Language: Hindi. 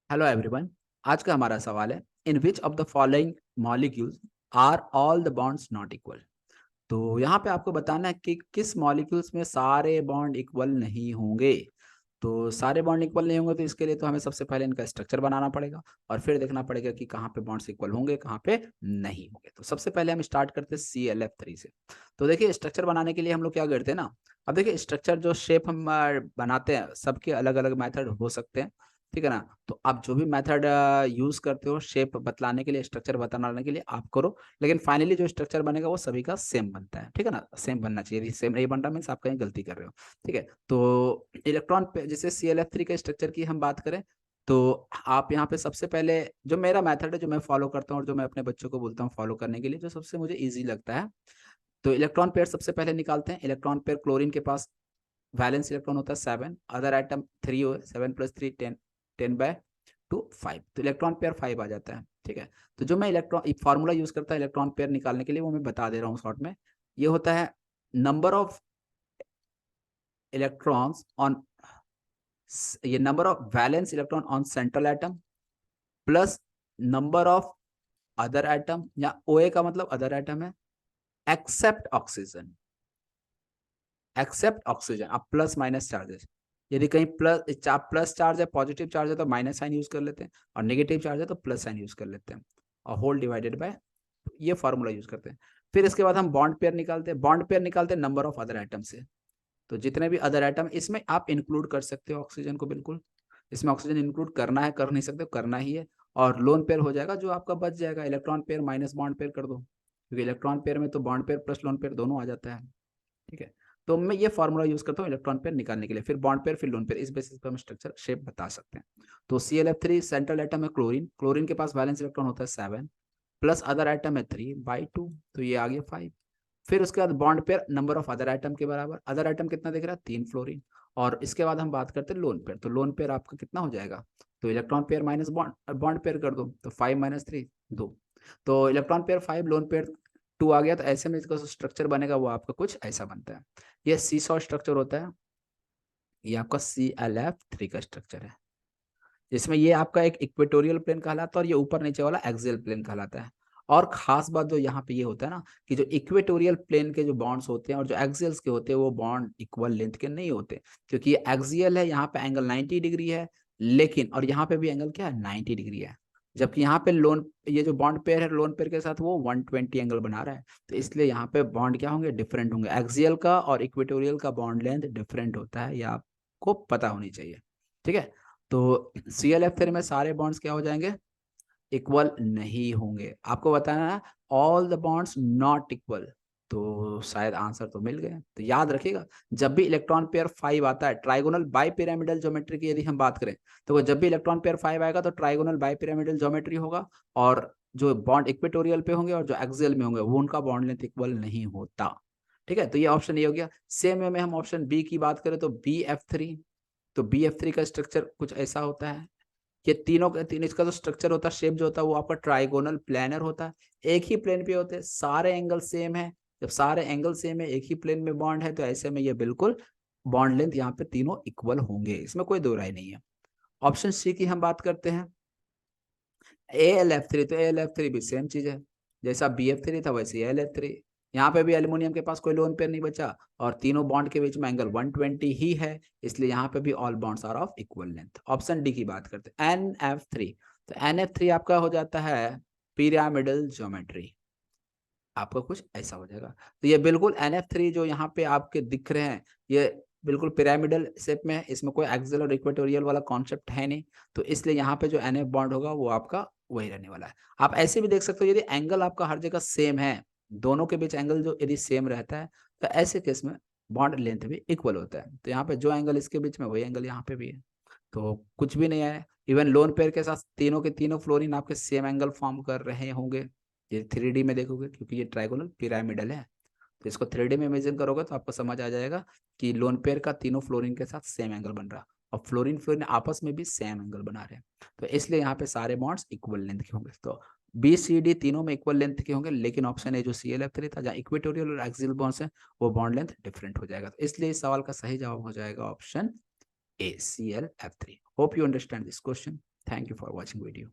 Hello everyone. आज का हमारा सवाल है, in which of the following molecules are all the bonds not equal. तो यहाँ पे आपको बताना है कि किस मॉलिक्यूल्स में सारे बॉन्ड इक्वल नहीं होंगे। तो सारे बॉन्ड इक्वल नहीं होंगे तो इसके लिए तो हमें सबसे पहले इनका स्ट्रक्चर बनाना पड़ेगा और फिर देखना पड़ेगा कि कहाँ पे बॉन्ड्स इक्वल होंगे कहाँ पे नहीं होंगे। तो सबसे पहले हम स्टार्ट करते हैं ClF3 से। तो देखिए स्ट्रक्चर बनाने के लिए हम लोग क्या करते हैं ना, अब देखिए स्ट्रक्चर जो शेप हम बनाते हैं सबके अलग अलग मेथड हो सकते हैं, ठीक है ना। तो आप जो भी मेथड यूज करते हो शेप बतलाने के लिए, स्ट्रक्चर बताने के लिए आप करो, लेकिन फाइनली जो स्ट्रक्चर बनेगा वो सभी का सेम बनता है, ठीक है ना। सेम बनना चाहिए, सेम नहीं बन रहा मीन्स आप कहीं गलती कर रहे हो, ठीक है। तो इलेक्ट्रॉन पे जैसे ClF3 के स्ट्रक्चर की हम बात करें तो आप यहाँ पे सबसे पहले जो मेरा मेथड है जो मैं फॉलो करता हूँ और जो मैं अपने बच्चों को बोलता हूँ फॉलो करने के लिए, जो सबसे मुझे ईजी लगता है, तो इलेक्ट्रॉन पेयर सबसे पहले निकालते हैं। इलेक्ट्रॉन पेयर क्लोरीन के पास वैलेंस इलेक्ट्रॉन होता है 7, अदर आइटम 3 हो, 7 + 3 10, 10/2 5, तो इलेक्ट्रॉन पेयर 5 आ जाता है, ठीक है। तो जो मैं इलेक्ट्रॉन फार्मूला यूज करता है इलेक्ट्रॉन पेयर निकालने के लिए वो मैं बता दे रहा हूँ शॉर्ट में। ये होता है नंबर ऑफ इलेक्ट्रॉन्स ऑन, ये number of valence electron on central atom plus number of other atom, या OA का मतलब अदर एटम है, एक्सेप्ट ऑक्सीजन। एक्सेप्ट ऑक्सीजन अब प्लस माइनस चार्जेस, यदि कहीं प्लस चार्ज है, पॉजिटिव चार्ज है तो माइनस साइन यूज कर लेते हैं, और नेगेटिव चार्ज है तो प्लस साइन यूज कर लेते हैं, और होल डिवाइडेड बाय, ये फॉर्मूला यूज करते हैं। फिर इसके बाद हम बॉन्ड पेयर निकालते हैं। बॉन्ड पेयर निकालते हैं नंबर ऑफ अदर एटम से। तो जितने भी अदर एटम इसमें आप इंक्लूड कर सकते हो ऑक्सीजन को, बिल्कुल इसमें ऑक्सीजन इंक्लूड करना है, कर नहीं सकते करना ही है। और लोन पेयर हो जाएगा जो आपका बच जाएगा, electron pair minus bond pair कर दो, क्योंकि इलेक्ट्रॉन पेयर में तो bond pair plus lone pair दोनों आ जाता है, ठीक है। तो मैं ये फॉर्मूला यूज करता हूँ इलेक्ट्रॉन पेयर निकालने के लिए, फिर बॉन्ड पेयर फिर लोन पेयर, इस बेसिस पर हम स्ट्रक्चर शेप बता सकते हैं। तो ClF3 सेंट्रल एटम है क्लोरीन, क्लोरीन के पास वैलेंस इलेक्ट्रॉन होता है 7 प्लस अदर एटम है 3/2, तो ये आ गया 5। फिर उसके बाद bond pair number of other item के बराबर, अदर आइटम कितना दिख रहा है 3 फ्लोरीन। और इसके बाद हम बात करते हैं लोन पेयर, तो लोन पेयर आपका कितना हो जाएगा, तो electron pair minus bond bond pair कर दो, तो 5 - 3 2, तो इलेक्ट्रॉन पेयर 5 लोन पेयर 2 आ गया। तो ऐसे में इसका स्ट्रक्चर बनेगा वो आपका कुछ ऐसा बनता है। ये सीसॉ स्ट्रक्चर होता है, ये आपका ClF3 का स्ट्रक्चर है, जिसमें ये आपका एक इक्वेटोरियल प्लेन कहलाता है और ये ऊपर नीचे वाला एक्सियल प्लेन कहलाता है। और खास बात जो यहाँ पे ये होता है ना, कि जो इक्वेटोरियल प्लेन के जो बॉन्ड्स होते हैं और जो एक्सियल्स के होते हैं वो बॉन्ड इक्वल लेंथ के नहीं होते, क्योंकि ये एक्सियल है, यहाँ पे एंगल 90 डिग्री है, लेकिन और यहाँ पे भी एंगल क्या है 90 डिग्री है, जबकि यहाँ पे लोन ये जो बॉन्ड पेयर है लोन पेयर के साथ वो 120 एंगल बना रहा है। तो इसलिए यहाँ पे बॉन्ड क्या होंगे, डिफरेंट होंगे। एक्सियल का और इक्वेटोरियल का बॉन्ड लेंथ डिफरेंट होता है, ये आपको पता होनी चाहिए, ठीक है। तो ClF3 में सारे बॉन्ड्स क्या हो जाएंगे, इक्वल नहीं होंगे। आपको बताना है all the bonds not equal, तो शायद आंसर तो मिल गए। तो याद रखिएगा, जब भी इलेक्ट्रॉन पेयर 5 आता है ट्राइगोनल बाई पिरामिडल ज्योमेट्री की यदि हम बात करें, तो जब भी इलेक्ट्रॉन पेयर 5 आएगा तो ट्राइगोनल बाई पिरामिडल ज्योमेट्री होगा, और जो बॉन्ड इक्वेटोरियल पे होंगे और जो एक्सियल में होंगे वो उनका बॉन्ड लेंथ इक्वल नहीं होता, ठीक है। तो ये ऑप्शन ये हो गया। सेम वे में हम ऑप्शन बी की बात करें तो BF3, तो BF3 का स्ट्रक्चर कुछ ऐसा होता है, ये तीनों का तीन इसका जो स्ट्रक्चर होता है, शेप जो होता है वो आपका ट्राइगोनल प्लेनर होता है, एक ही प्लेन पे होते हैं, सारे एंगल सेम है। जब सारे एंगल सेम है, एक ही प्लेन में बॉन्ड है, तो ऐसे में ये बिल्कुल बॉन्ड लेंथ यहाँ पे तीनों इक्वल होंगे, इसमें कोई दो राय नहीं है। ऑप्शन सी की हम बात करते हैं, AlF3, तो AlF3 भी सेम चीज है, जैसा BF3 था वैसे AlF3। यहाँ पे भी एल्यूमिनियम के पास कोई लोन पेयर नहीं बचा, और तीनों बॉन्ड के बीच में एंगल 120 ही है, इसलिए यहाँ पे भी all bonds are of equal length. Option D की बात करते हैं NF3, तो NF3 आपका हो जाता है पिरामिडल ज्योमेट्री, आपका कुछ ऐसा हो जाएगा। तो ये बिल्कुल NF3 जो यहाँ पे आपके दिख रहे हैं, ये बिल्कुल पिरामिडल शेप में है, इसमें कोई एक्सियल और इक्वेटोरियल वाला कॉन्सेप्ट है नहीं, तो इसलिए यहाँ पे जो NF बॉन्ड होगा वो आपका वही रहने वाला है। आप ऐसे भी देख सकते हो, यदि एंगल आपका हर जगह सेम है, दोनों के बीच एंगल जो यदि सेम रहता है, तो ऐसे केस में बॉन्ड लेंथ भी इक्वल होता है। तो यहाँ पे जो एंगल इसके बीच में वही एंगल यहाँ पे भी है, तो कुछ भी नहीं है। इवन लोन पेयर के साथ तीनों के तीनों फ्लोरीन आपके सेम एंगल फॉर्म कर रहे होंगे, ये 3D में देखोगे, क्योंकि ये ट्राइगोनल पिरामिडल है। तो इसको 3D में इमेजिन करोगे तो आपको समझ आ जाएगा कि लोन पेयर का तीनों फ्लोरीन के साथ सेम एंगल बन रहा, और फ्लोरीन फ्लोरीन आपस में भी सेम एंगल बना रहे हैं, तो इसलिए यहाँ पे सारे बॉन्ड्स इक्वल लेंथ के होंगे। तो BCD तीनों में इक्वल लेंथ के होंगे, लेकिन ऑप्शन ए जो ClF3 था, जहाँ इक्वेटोरियल और एक्सियल बॉन्ड्स है, वो बॉन्ड लेंथ डिफरेंट हो जाएगा। तो इसलिए इस सवाल का सही जवाब हो जाएगा option A ClF3। Hope you understand this question. Thank you for watching video.